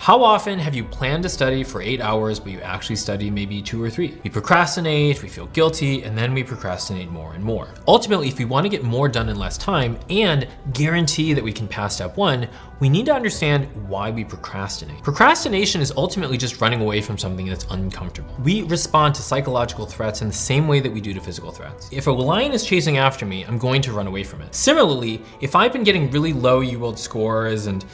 How often have you planned to study for 8 hours, but you actually study maybe 2 or 3? We procrastinate, we feel guilty, and then we procrastinate more and more. Ultimately, if we want to get more done in less time and guarantee that we can pass step 1, we need to understand why we procrastinate. Procrastination is ultimately just running away from something that's uncomfortable. We respond to psychological threats in the same way that we do to physical threats. If a lion is chasing after me, I'm going to run away from it. Similarly, if I've been getting really low UWorld scores and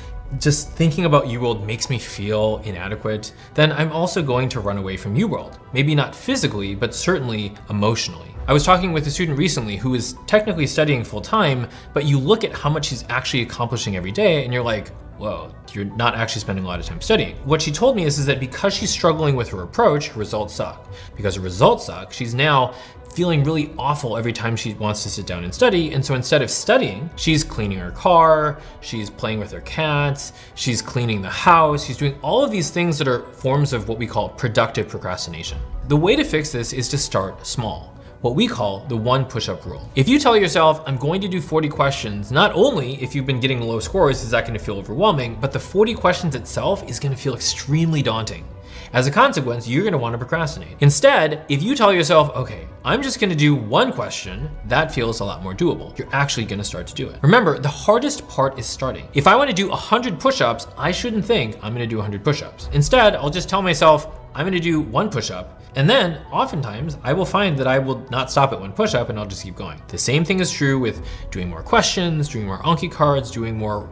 just thinking about UWorld makes me feel inadequate, then I'm also going to run away from UWorld. Maybe not physically, but certainly emotionally. I was talking with a student recently who is technically studying full time, but you look at how much she's actually accomplishing every day and you're like, whoa, you're not actually spending a lot of time studying. What she told me is that because she's struggling with her approach, her results suck. Because her results suck, she's now feeling really awful every time she wants to sit down and study. And so instead of studying, she's cleaning her car, she's playing with her cats, she's cleaning the house, she's doing all of these things that are forms of what we call productive procrastination. The way to fix this is to start small. What we call the 1 push-up rule. If you tell yourself, I'm going to do 40 questions, not only if you've been getting low scores is that going to feel overwhelming, but the 40 questions itself is going to feel extremely daunting. As a consequence, you're going to want to procrastinate. Instead, if you tell yourself, okay, I'm just going to do 1 question, that feels a lot more doable. You're actually going to start to do it. Remember, the hardest part is starting. If I want to do 100 push-ups, I shouldn't think I'm going to do 100 push-ups. Instead, I'll just tell myself, I'm going to do 1 push-up. And then oftentimes I will find that I will not stop at 1 push-up and I'll just keep going. The same thing is true with doing more questions, doing more Anki cards, doing more,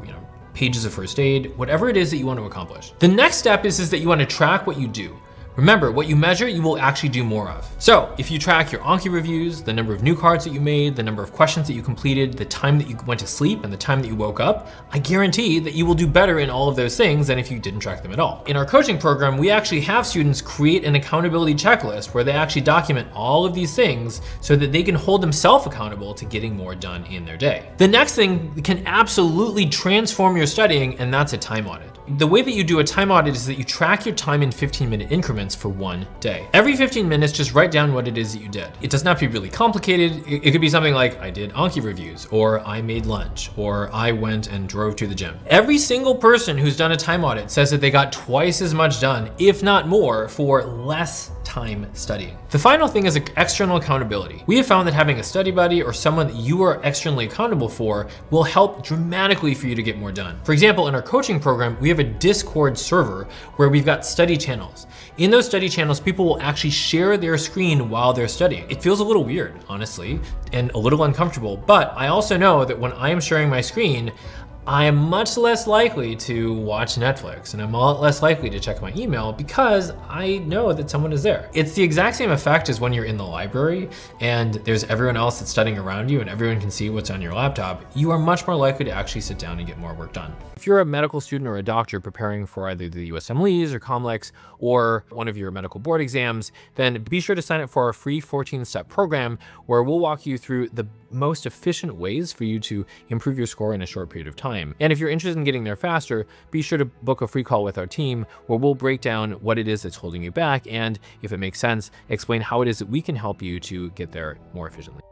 pages of first aid, whatever it is that you want to accomplish. The next step is that you want to track what you do. Remember, what you measure, you will actually do more of. So if you track your Anki reviews, the number of new cards that you made, the number of questions that you completed, the time that you went to sleep, and the time that you woke up, I guarantee that you will do better in all of those things than if you didn't track them at all. In our coaching program, we actually have students create an accountability checklist where they actually document all of these things so that they can hold themselves accountable to getting more done in their day. The next thing can absolutely transform your studying, and that's a time audit. The way that you do a time audit is that you track your time in 15-minute increments for 1 day. Every 15 minutes, just write down what it is that you did. It doesn't have to be really complicated. It could be something like, I did Anki reviews, or I made lunch, or I went and drove to the gym. Every single person who's done a time audit says that they got twice as much done, if not more, for less time studying. The final thing is external accountability. We have found that having a study buddy or someone that you are externally accountable for will help dramatically for you to get more done. For example, in our coaching program, we have a Discord server where we've got study channels. In those study channels, people will actually share their screen while they're studying. It feels a little weird, honestly, and a little uncomfortable, but I also know that when I am sharing my screen, I am much less likely to watch Netflix and I'm a lot less likely to check my email because I know that someone is there. It's the exact same effect as when you're in the library and there's everyone else that's studying around you and everyone can see what's on your laptop. You are much more likely to actually sit down and get more work done. If you're a medical student or a doctor preparing for either the USMLEs or COMLEX or one of your medical board exams, then be sure to sign up for our free 14-step program where we'll walk you through the most efficient ways for you to improve your score in a short period of time. And if you're interested in getting there faster, be sure to book a free call with our team where we'll break down what it is that's holding you back and, if it makes sense, explain how it is that we can help you to get there more efficiently.